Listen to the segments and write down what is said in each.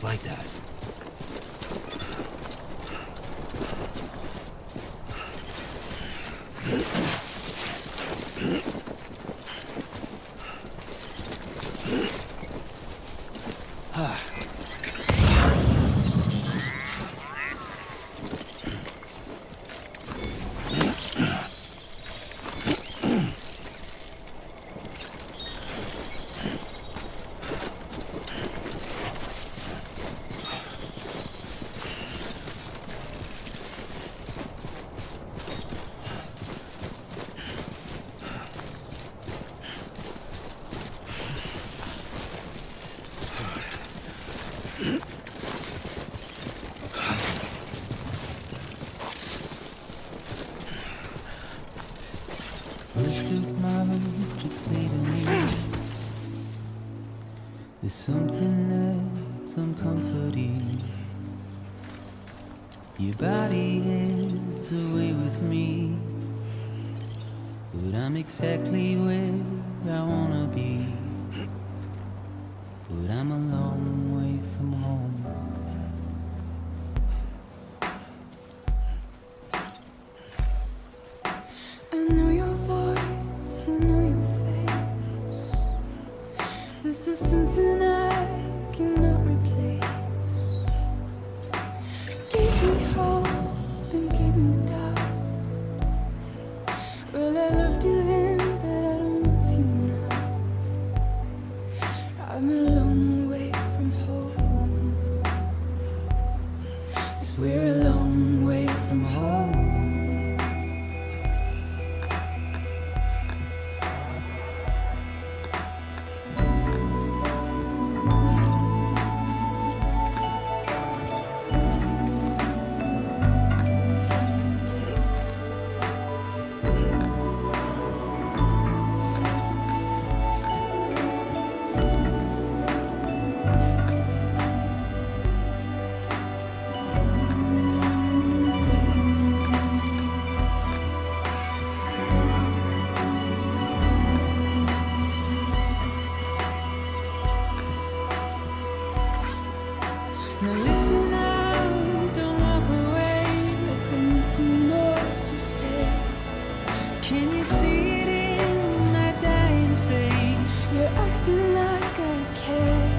like that. There's something that's uncomforting. Your body is away with me, but I'm exactly where I wanna be. But I'm a long way from home. I know your voice, I know your face. This is something I cannot replace. Gave me hope and gave me doubt. Well, I loved you then, but I don't love you now. I'm a long way from home. 'Cause we're a long way from home. Now listen up, don't walk away. I've got nothing more to say. Can you see it in my dying face? You're acting like I care.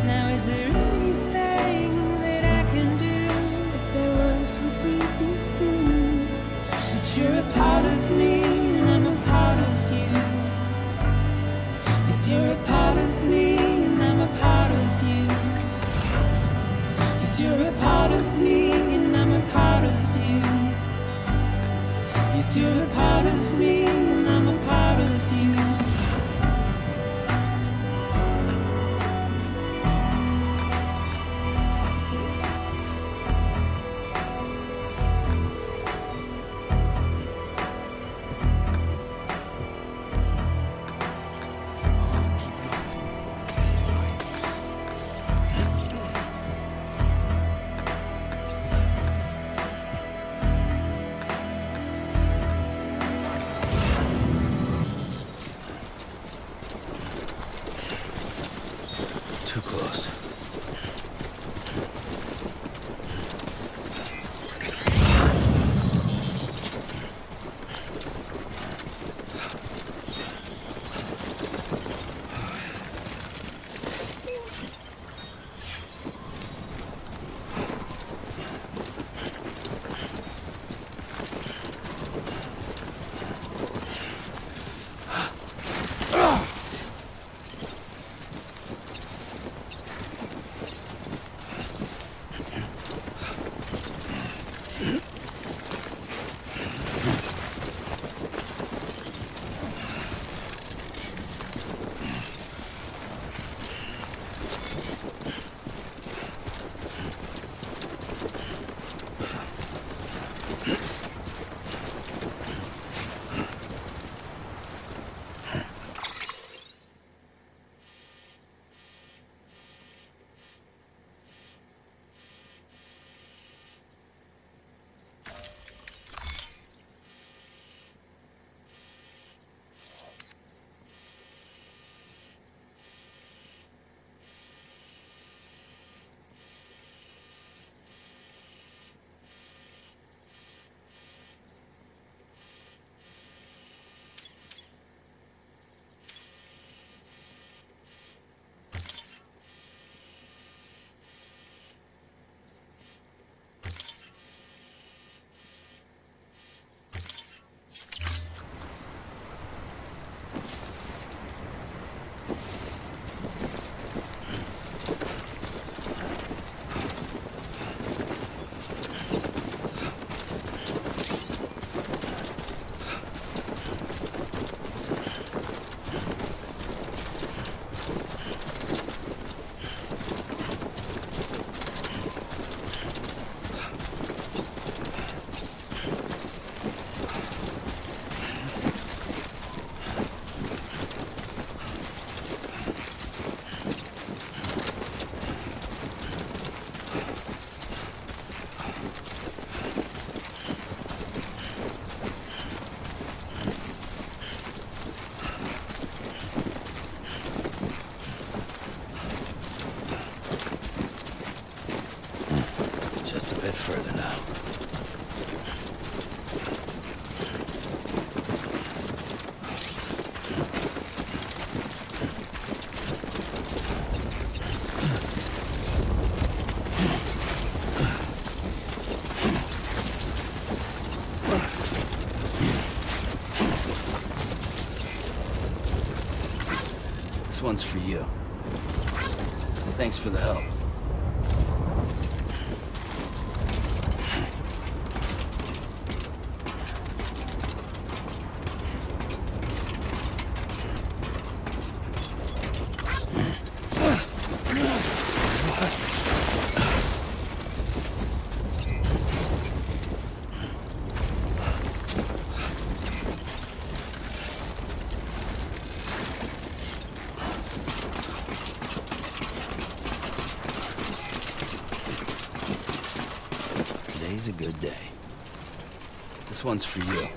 Now is there anything that I can do? If there was, would we be singing? But you're a part of me and I'm a part of you. Yes, you're a part of me and I'm a part of you. Yes, you're a part of me and I'm a part of you. Yes, you're a part of me and I'm a part of you. This one's for you. Thanks for the help. Today's a good day. This one's for you.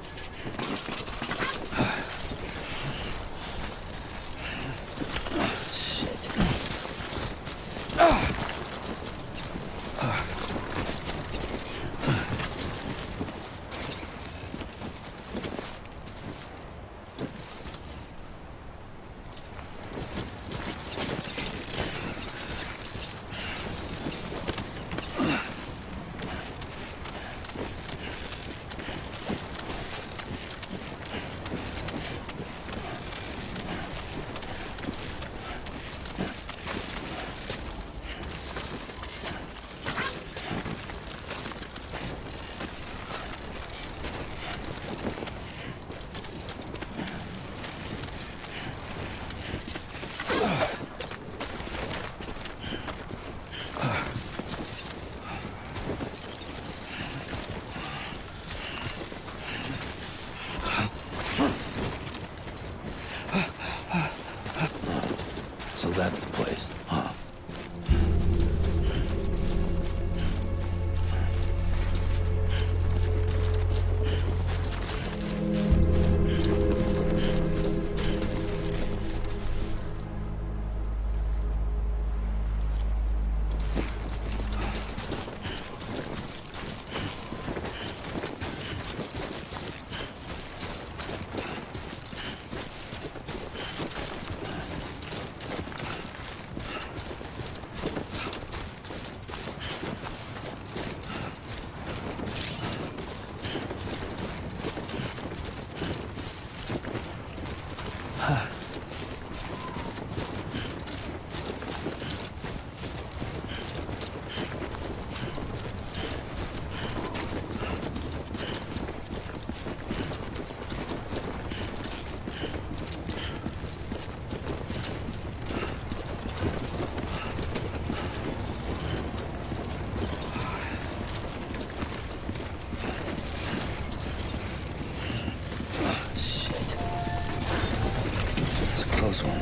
So that's the place, huh? Close one.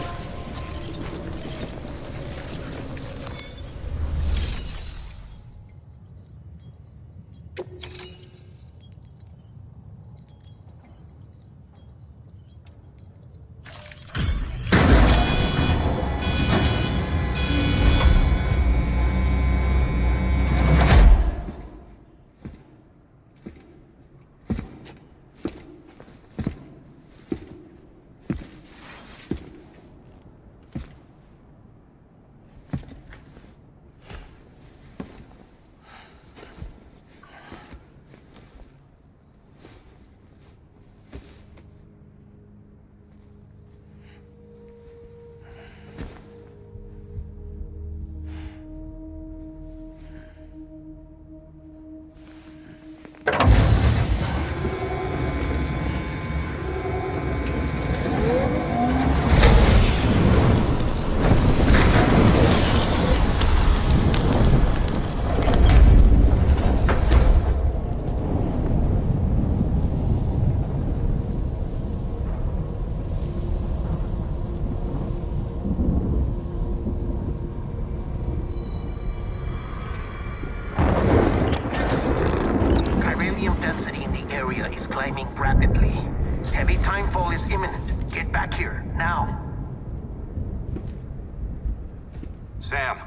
Density in the area is climbing rapidly. Heavy timefall is imminent. Get back here, now. Sam,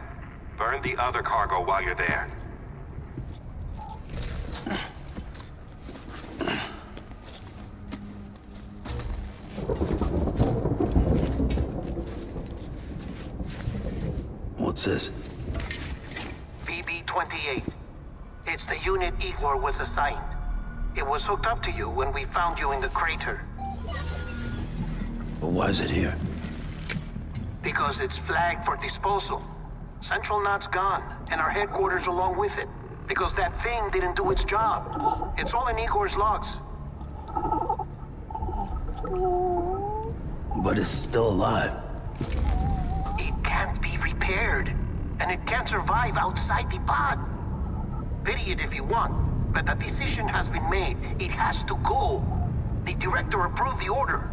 burn the other cargo while you're there. What's this? BB-28. It's the unit Igor was assigned. It was hooked up to you when we found you in the crater. But why is it here? Because it's flagged for disposal. Central Knot's gone, and our headquarters along with it. Because that thing didn't do its job. It's all in Igor's logs. But it's still alive. It can't be repaired, and it can't survive outside the pod. Pity it if you want, but the decision has been made. It has to go. The director approved the order.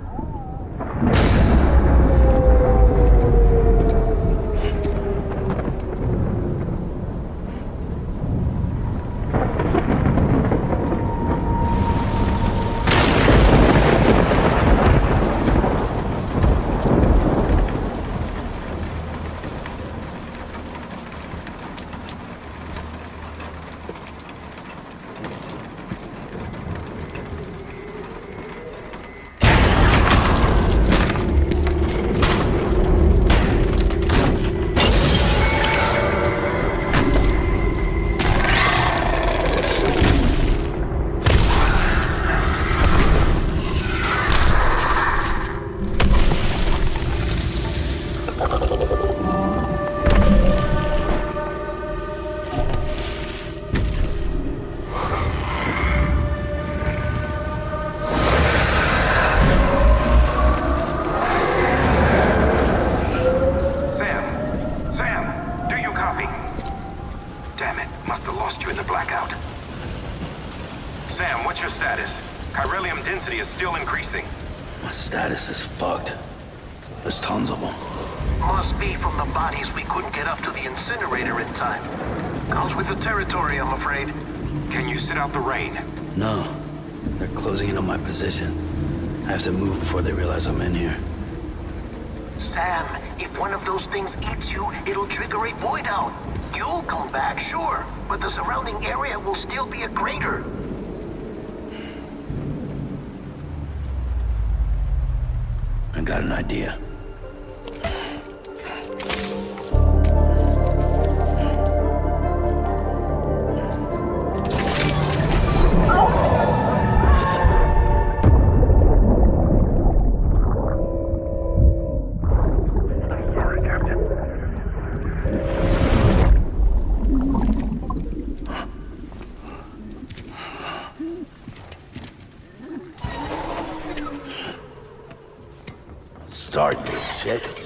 My status is fucked. There's tons of them. Must be from the bodies we couldn't get up to the incinerator in time. Comes with the territory, I'm afraid. Can you sit out the rain? No. They're closing in on my position. I have to move before they realize I'm in here. Sam, if one of those things eats you, it'll trigger a void out. You'll come back, sure, but the surrounding area will still be a crater. I got an idea. Start, you shit.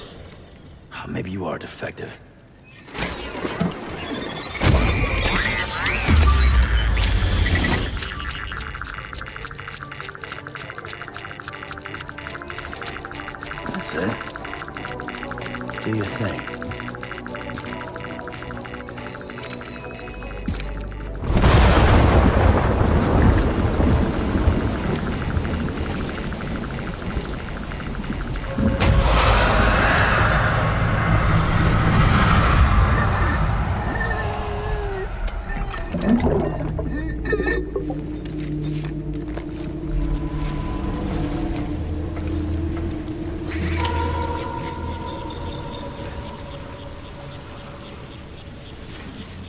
Maybe you are defective. That's it. Do your thing.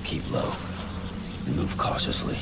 Keep low and move cautiously.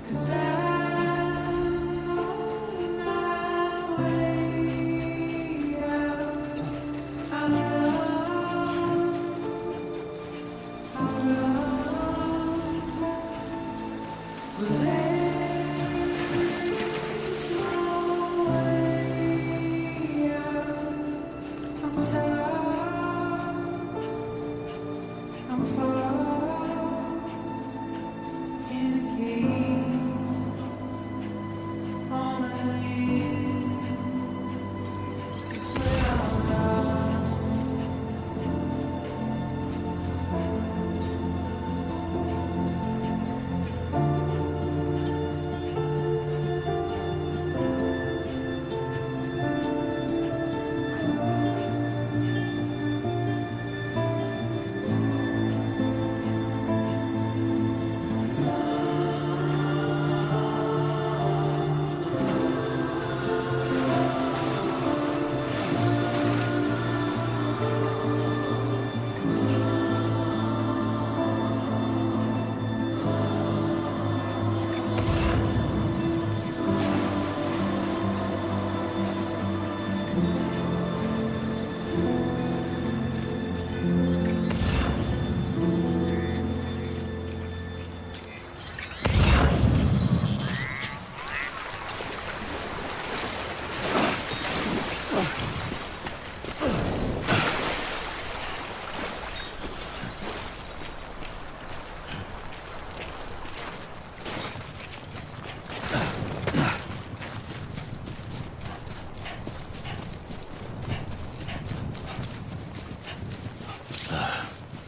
'Cause I'm on my way.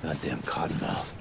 Goddamn cottonmouth.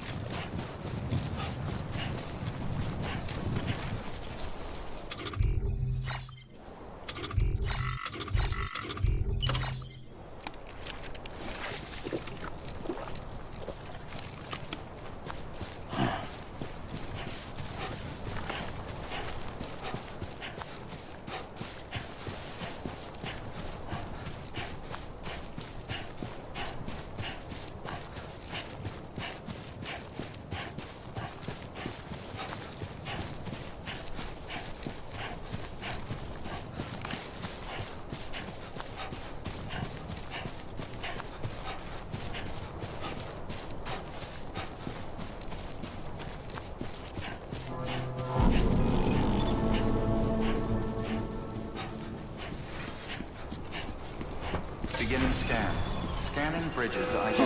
Beginning scan. Scanning bridges ID.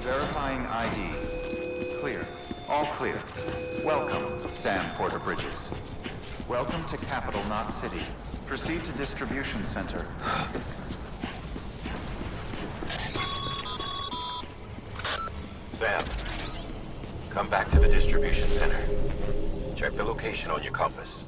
Verifying ID. Clear. All clear. Welcome, Sam Porter Bridges. Welcome to Capital, not City. Proceed to distribution center. Sam, come back to the distribution center. Check the location on your compass.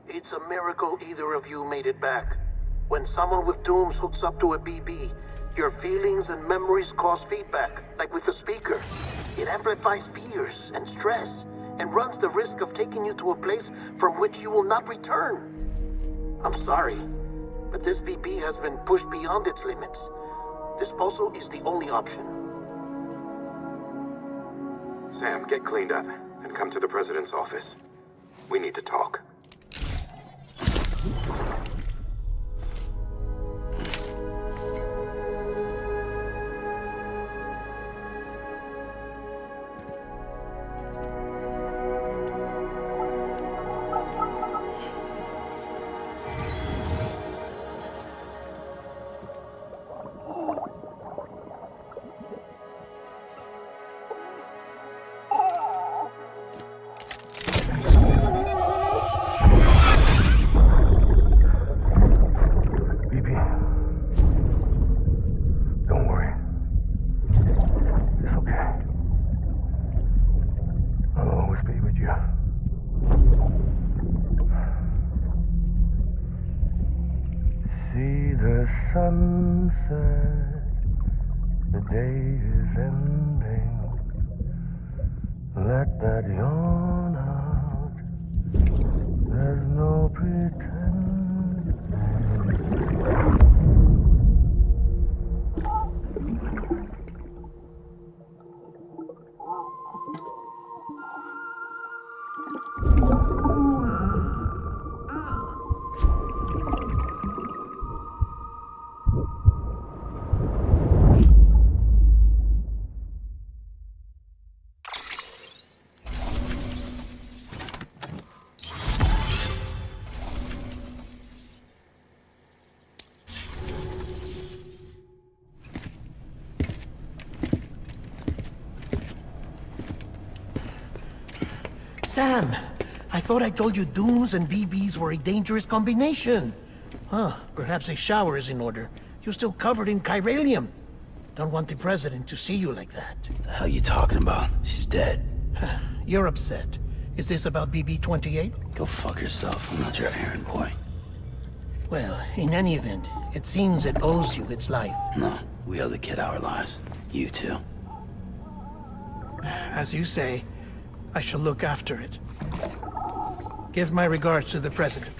It's a miracle either of you made it back. When someone with dooms hooks up to a BB, your feelings and memories cause feedback, like with the speaker. It amplifies fears and stress, and runs the risk of taking you to a place from which you will not return. I'm sorry, but this BB has been pushed beyond its limits. Disposal is the only option. Sam, get cleaned up and come to the president's office. We need to talk. Sunset, the day is ending. Let that yawn out. There's no pretending. Sam, I thought I told you dooms and BBs were a dangerous combination. Huh, perhaps a shower is in order. You're still covered in chiralium. Don't want the president to see you like that. The hell you talking about? She's dead. You're upset. Is this about BB-28? Go fuck yourself. I'm not your errand boy. Well, in any event, it seems it owes you its life. No, we owe the kid our lives. You too. As you say, I shall look after it. Give my regards to the president.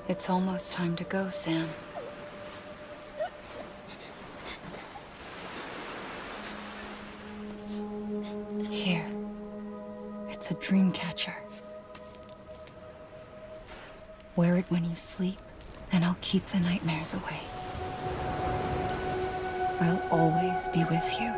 It's almost time to go, Sam. Here. It's a dream catcher. Wear it when you sleep, and I'll keep the nightmares away. I'll always be with you.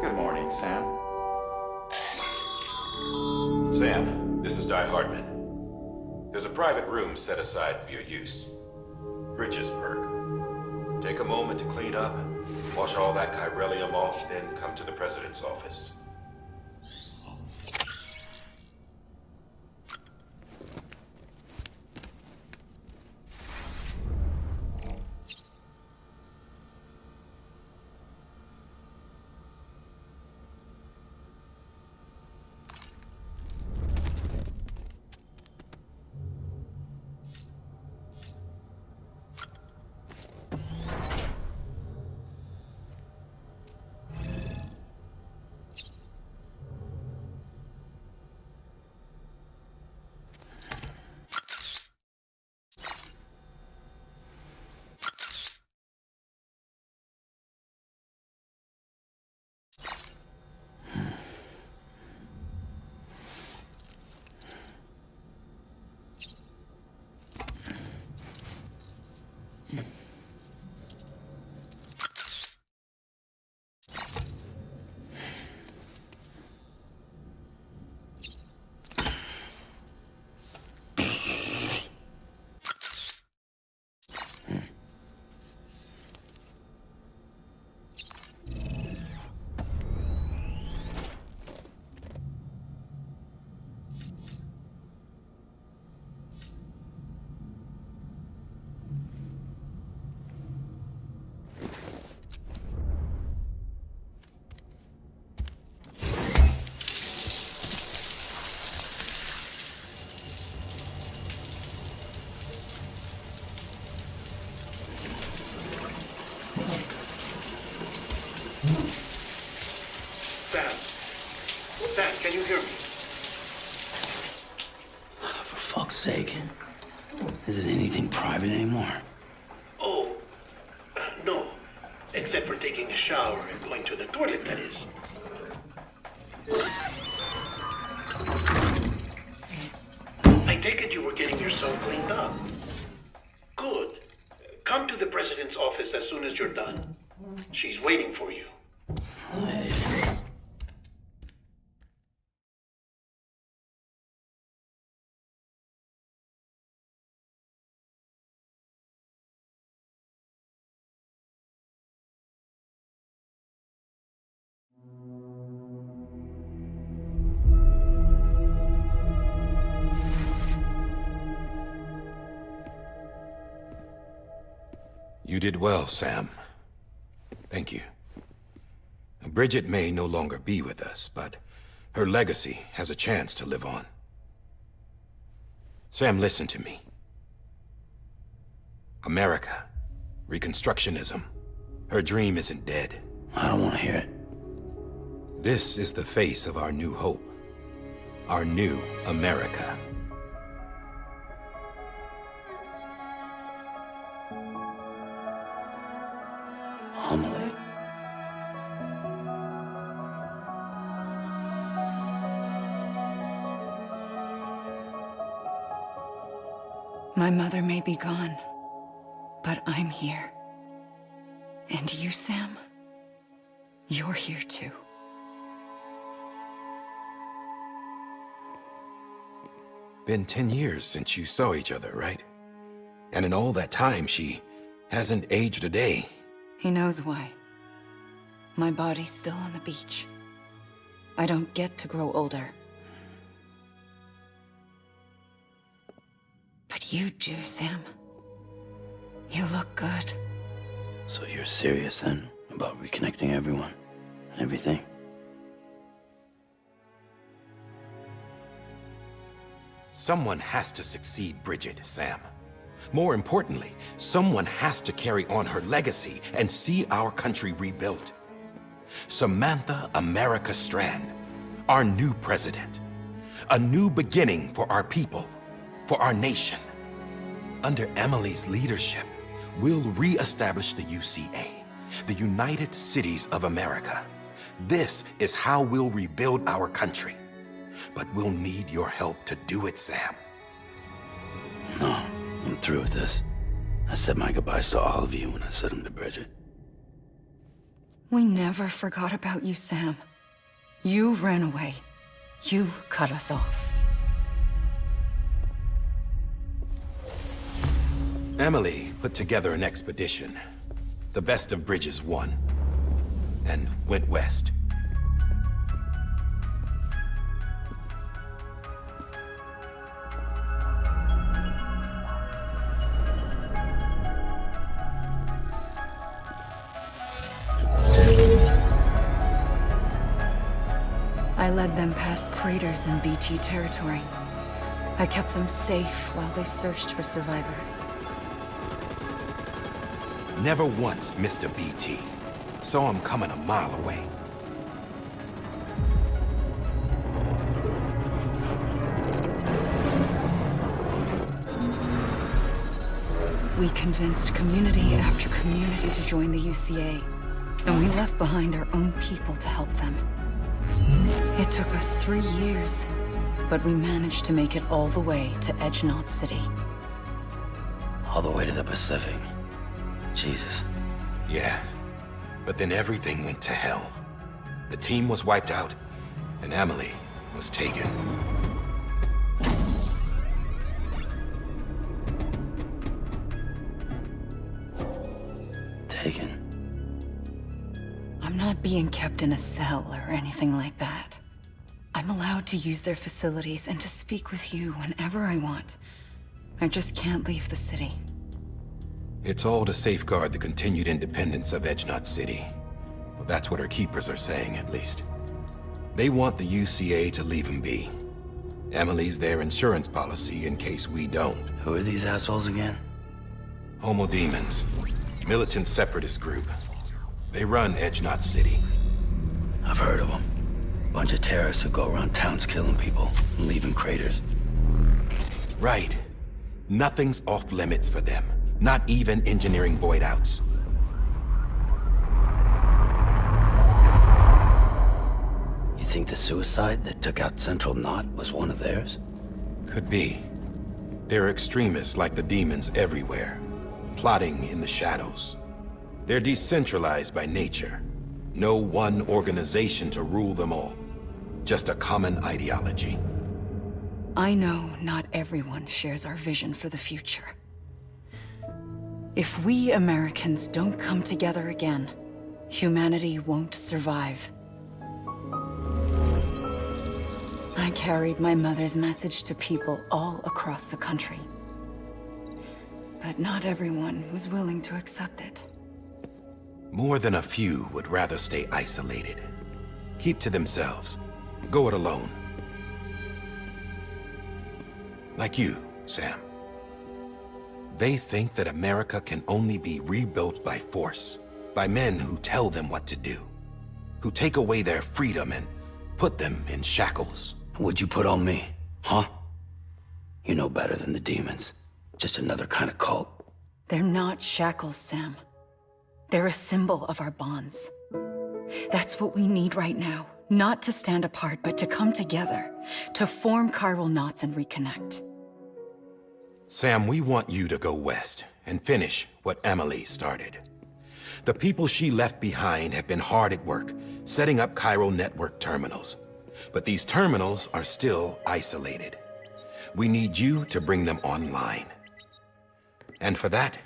Good morning, Sam. Sam, this is Di Hartman. There's a private room set aside for your use. Bridges perk. Take a moment to clean up, wash all that chiralium off, then come to the president's office. Sam, can you hear me? For fuck's sake. Is it anything private anymore? Oh, no. Except for taking a shower and going to the toilet, that is. I take it you were getting yourself cleaned up. Good. Come to the president's office as soon as you're done. She's waiting for you. You did well, Sam. Thank you. Bridget may no longer be with us, but her legacy has a chance to live on. Sam, listen to me. America, Reconstructionism, her dream isn't dead. I don't want to hear it. This is the face of our new hope. Our new America. AMELIE. My mother may be gone, but I'm here. And you, Sam, you're here too. Been 10 years since you saw each other, right? And in all that time, she hasn't aged a day. He knows why. My body's still on the beach. I don't get to grow older. But you do, Sam. You look good. So you're serious then about reconnecting everyone and everything? Someone has to succeed Bridget, Sam. More importantly, someone has to carry on her legacy and see our country rebuilt. Samantha America Strand, our new president. A new beginning for our people, for our nation. Under Amelie's leadership, we'll re-establish the UCA, the United Cities of America. This is how we'll rebuild our country. But we'll need your help to do it, Sam. No, I'm through with this. I said my goodbyes to all of you when I said them to Bridget. We never forgot about you, Sam. You ran away. You cut us off. Amelie put together an expedition. The best of Bridges won. And went west. I led them past craters in BT territory. I kept them safe while they searched for survivors. Never once missed a BT. Saw him coming a mile away. We convinced community after community to join the UCA, and we left behind our own people to help them. It took us 3 years, but we managed to make it all the way to Edgenot City. All the way to the Pacific. Jesus. Yeah, but then everything went to hell. The team was wiped out, and Amelie was taken. Taken? I'm not being kept in a cell or anything like that. I'm allowed to use their facilities and to speak with you whenever I want. I just can't leave the city. It's all to safeguard the continued independence of Edgenot City. Well, that's what our keepers are saying, at least. They want the UCA to leave them be. Amelie's their insurance policy in case we don't. Who are these assholes again? Homo Demons. Militant separatist group. They run Edgenot City. I've heard of them. Bunch of terrorists who go around towns killing people and leaving craters. Right. Nothing's off limits for them. Not even engineering void outs. You think the suicide that took out Central Knot was one of theirs? Could be. There are extremists like the demons everywhere, plotting in the shadows. They're decentralized by nature. No one organization to rule them all. Just a common ideology. I know not everyone shares our vision for the future. If we Americans don't come together again, humanity won't survive. I carried my mother's message to people all across the country. But not everyone was willing to accept it. More than a few would rather stay isolated. Keep to themselves. Go it alone. Like you, Sam. They think that America can only be rebuilt by force, by men who tell them what to do, who take away their freedom and put them in shackles. What'd you put on me, huh? You know better than the demons. Just another kind of cult. They're not shackles, Sam. They're a symbol of our bonds. That's what we need right now. Not to stand apart, but to come together, to form chiral knots and reconnect. Sam, we want you to go west and finish what Amelie started. The people she left behind have been hard at work, setting up chiral network terminals. But these terminals are still isolated. We need you to bring them online. And for that,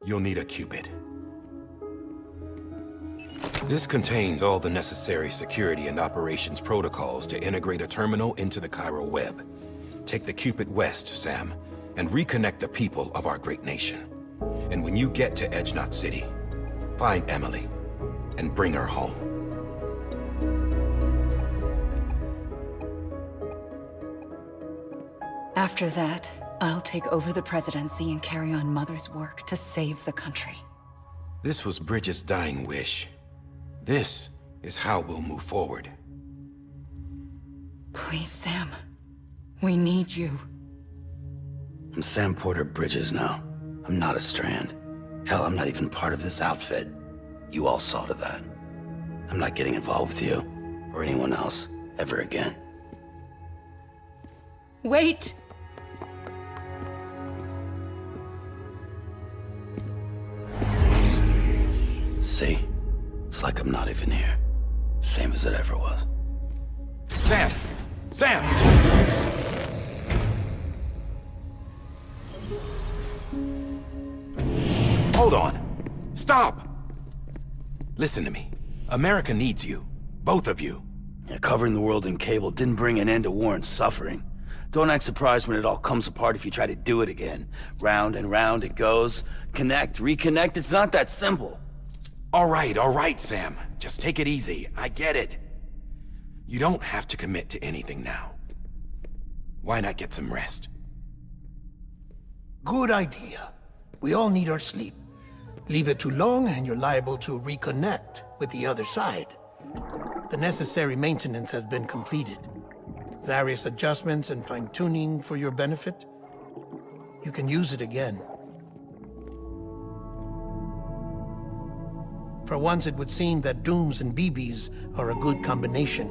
you'll need a Cupid. This contains all the necessary security and operations protocols to integrate a terminal into the chiral web. Take the Cupid west, Sam, and reconnect the people of our great nation. And when you get to Edgenot City, Find Amelie and bring her home. After that, I'll take over the presidency and carry on Mother's work to save the country. This was Bridget's dying wish. This is how we'll move forward. Please, Sam. We need you. I'm Sam Porter Bridges now. I'm not a Strand. Hell, I'm not even part of this outfit. You all saw to that. I'm not getting involved with you, or anyone else, ever again. Wait! See? It's like I'm not even here. Same as it ever was. Sam! Sam! Hold on. Stop! Listen to me. America needs you. Both of you. Yeah, covering the world in cable didn't bring an end to war and suffering. Don't act surprised when it all comes apart if you try to do it again. Round and round it goes. Connect, reconnect, it's not that simple. All right, Sam. Just take it easy. I get it. You don't have to commit to anything now. Why not get some rest? Good idea. We all need our sleep. Leave it too long and you're liable to reconnect with the other side. The necessary maintenance has been completed. Various adjustments and fine-tuning for your benefit. You can use it again. For once, it would seem that dooms and BBs are a good combination.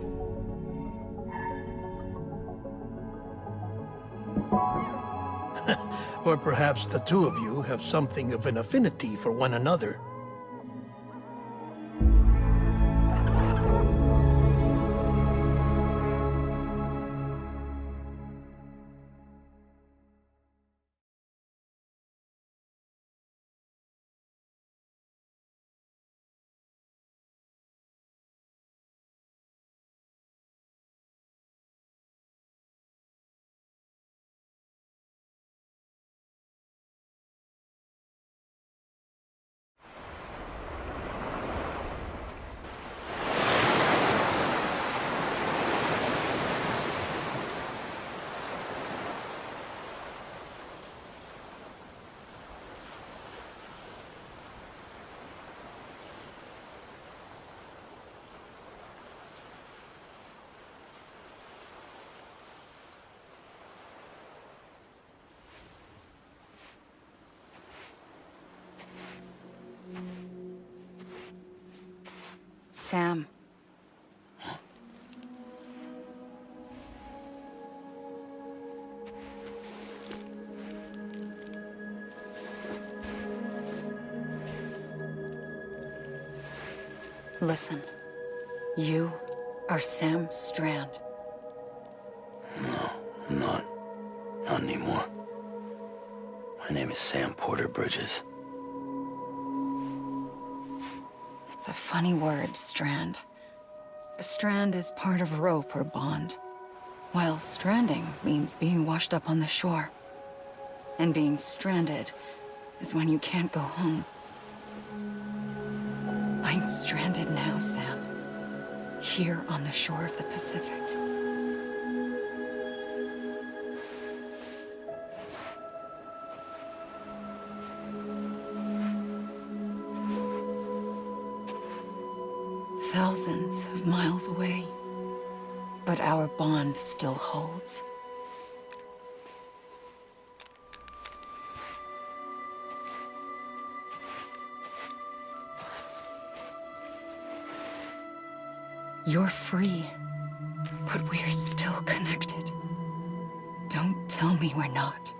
Or perhaps the two of you have something of an affinity for one another. Sam. Listen. You are Sam Strand. No, I'm not. Not anymore. My name is Sam Porter Bridges. It's a funny word, strand. A strand is part of rope or bond, while stranding means being washed up on the shore. And being stranded is when you can't go home. I'm stranded now, Sam. Here on the shore of the Pacific. Thousands of miles away, but our bond still holds. You're free, but we're still connected. Don't tell me we're not.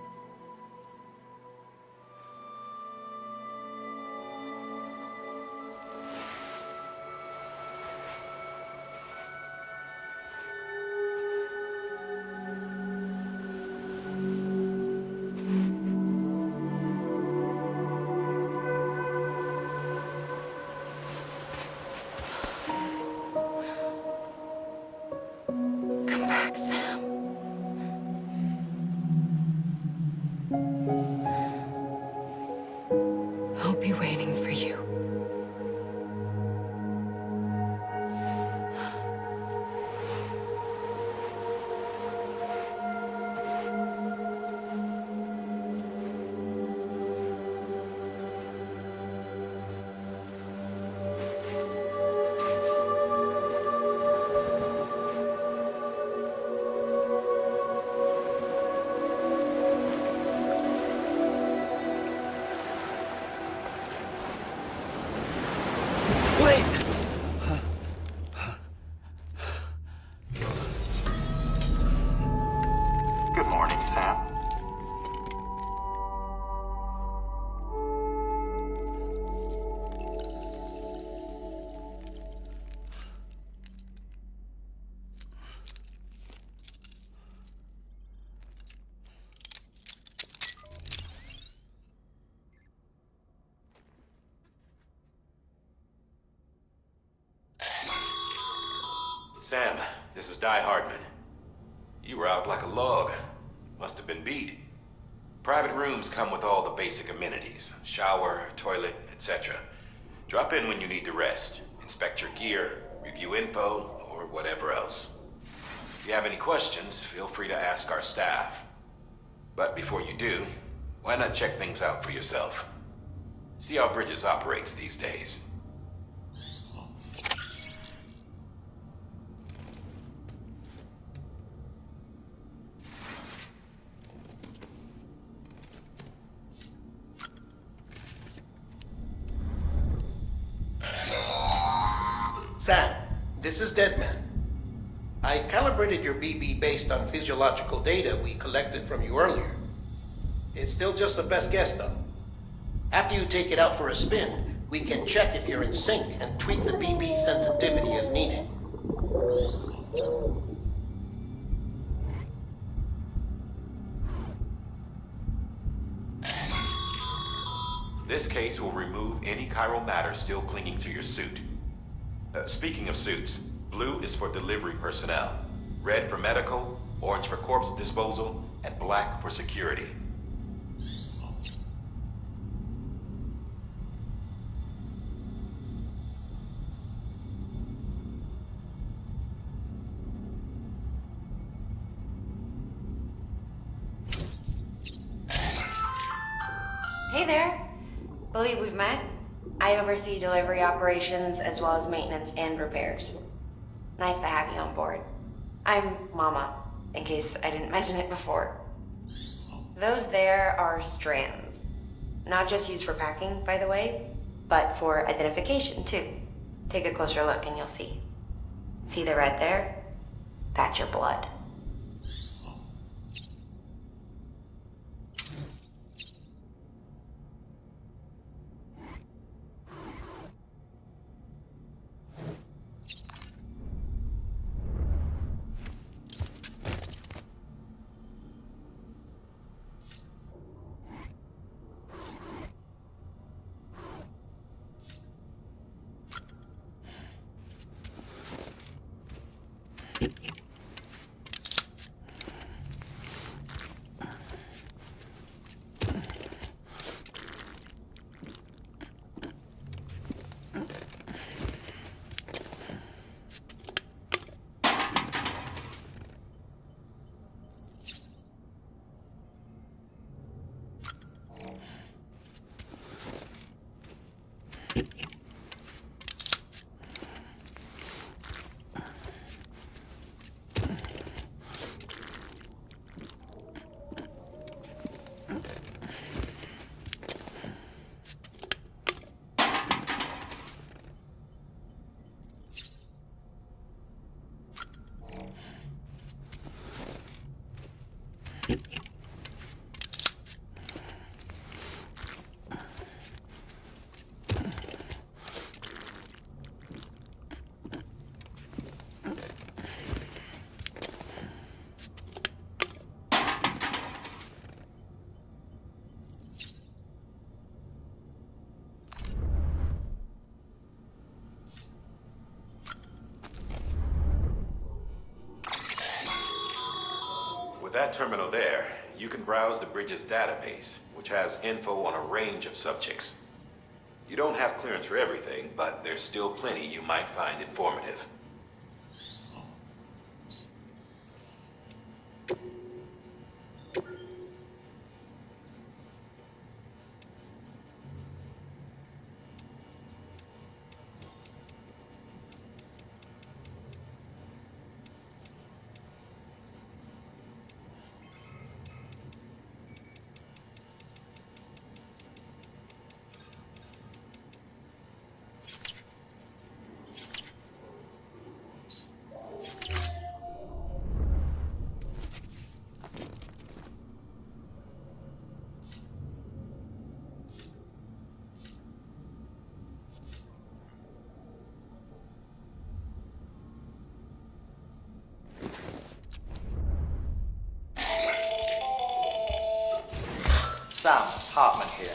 Good morning, Sam. Sam, this is Die Hardman. You were out like a log. Must have been beat. Private rooms come with all the basic amenities. Shower, toilet, etc. Drop in when you need to rest. Inspect your gear, review info, or whatever else. If you have any questions, feel free to ask our staff. But before you do, why not check things out for yourself? See how Bridges operates these days. Sam, this is Deadman. I calibrated your BB based on physiological data we collected from you earlier. It's still just a best guess, though. After you take it out for a spin, we can check if you're in sync and tweak the BB sensitivity as needed. This case will remove any chiral matter still clinging to your suit. Speaking of suits, blue is for delivery personnel, red for medical, orange for corpse disposal, and black for security. Hey there. Believe we've met? I oversee delivery operations as well as maintenance and repairs. Nice to have you on board. I'm Mama, in case I didn't mention it before. Those there are strands. Not just used for packing, by the way, but for identification too. Take a closer look and you'll see. See the red there? That's your blood. With that terminal there, you can browse the Bridges database, which has info on a range of subjects. You don't have clearance for everything, but there's still plenty you might find informative. Sam, Hartman here.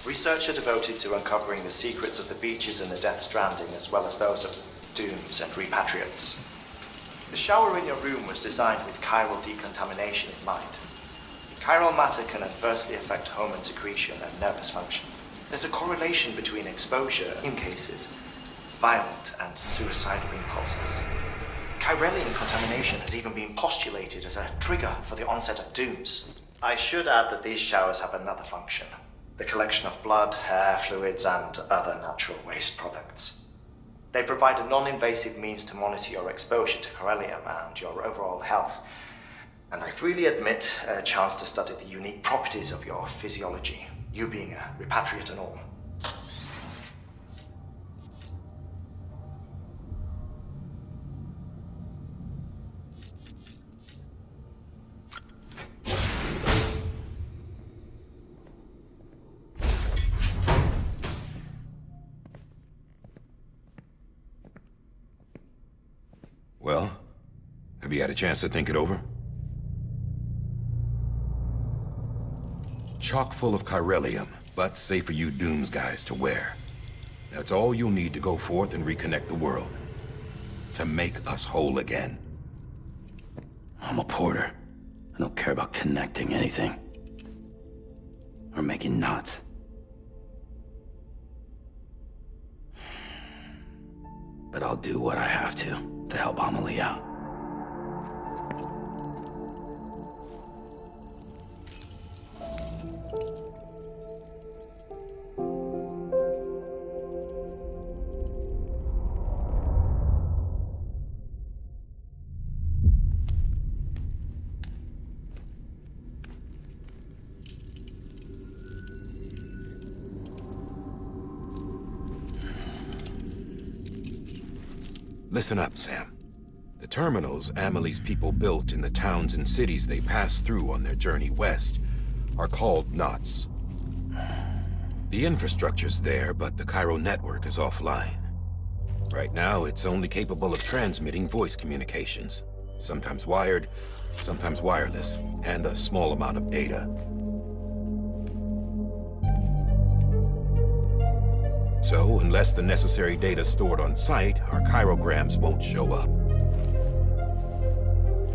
Researcher devoted to uncovering the secrets of the beaches and the Death Stranding, as well as those of dooms and repatriates. The shower in your room was designed with chiral decontamination in mind. Chiral matter can adversely affect hormone secretion and nervous function. There's a correlation between exposure, in cases, violent and suicidal impulses. Chiralian contamination has even been postulated as a trigger for the onset of dooms. I should add that these showers have another function: the collection of blood, hair, fluids, and other natural waste products. They provide a non-invasive means to monitor your exposure to chiralium and your overall health. And I freely admit a chance to study the unique properties of your physiology, you being a repatriate and all. Well, have you had a chance to think it over? Chock full of chiralium, but safe for you Dooms guys to wear. That's all you'll need to go forth and reconnect the world. To make us whole again. I'm a porter. I don't care about connecting anything. Or making knots. But I'll do what I have to help AMELIE out. Listen up, Sam. The terminals AMELIE's people built in the towns and cities they passed through on their journey west are called knots. The infrastructure's there, but the chiral network is offline. Right now, it's only capable of transmitting voice communications. Sometimes wired, sometimes wireless, and a small amount of data. So, unless the necessary data stored on site, our chirograms won't show up.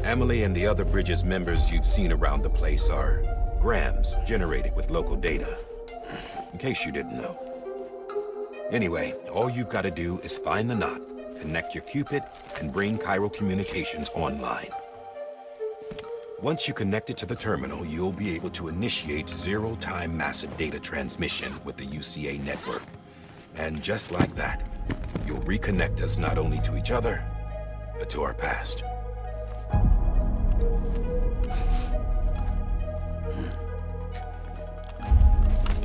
AMELIE and the other Bridges members you've seen around the place are grams generated with local data. In case you didn't know. Anyway, all you've got to do is find the knot, connect your Cupid, and bring chiral communications online. Once you connect it to the terminal, you'll be able to initiate zero-time massive data transmission with the UCA network. And just like that, you'll reconnect us not only to each other, but to our past.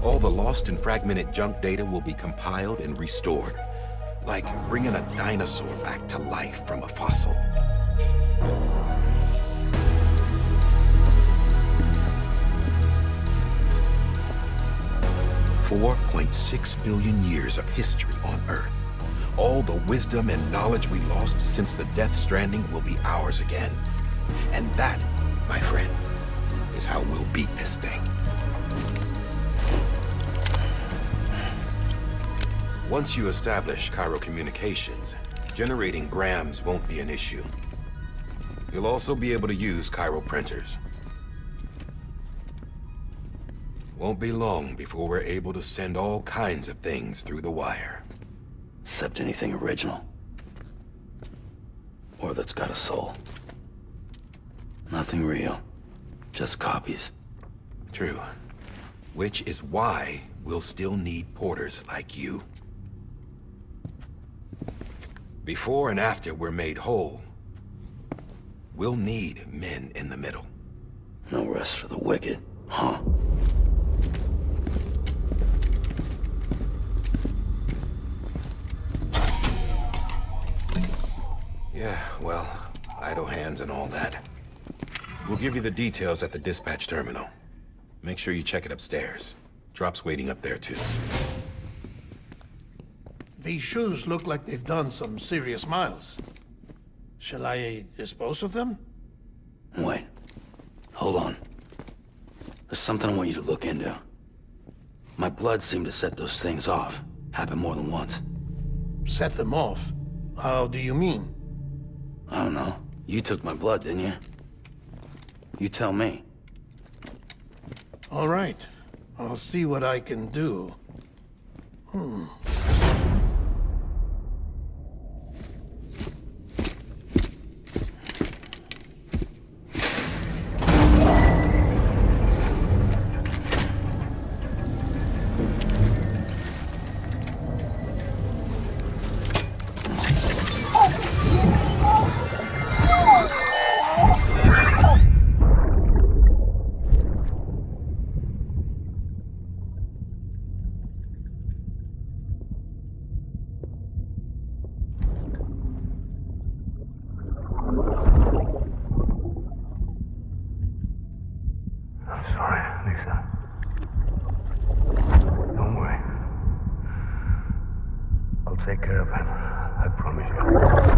All the lost and fragmented junk data will be compiled and restored, like bringing a dinosaur back to life from a fossil. $4.6 billion years of history on Earth. All the wisdom and knowledge we lost since the Death Stranding will be ours again. And that, my friend, is how we'll beat this thing. Once you establish chiral communications, generating grams won't be an issue. You'll also be able to use chiral printers. Won't be long before we're able to send all kinds of things through the wire. Except anything original. Or that's got a soul. Nothing real. Just copies. True. Which is why we'll still need porters like you. Before and after we're made whole, we'll need men in the middle. No rest for the wicked, huh? Yeah, well, idle hands and all that. We'll give you the details at the dispatch terminal. Make sure you check it upstairs. Drop's waiting up there, too. These shoes look like they've done some serious miles. Shall I dispose of them? Wait. Hold on. There's something I want you to look into. My blood seemed to set those things off. Happened more than once. Set them off? How do you mean? I don't know. You took my blood, didn't you? You tell me. All right. I'll see what I can do. I'm sorry, Lisa. Don't worry. I'll take care of it. I promise you.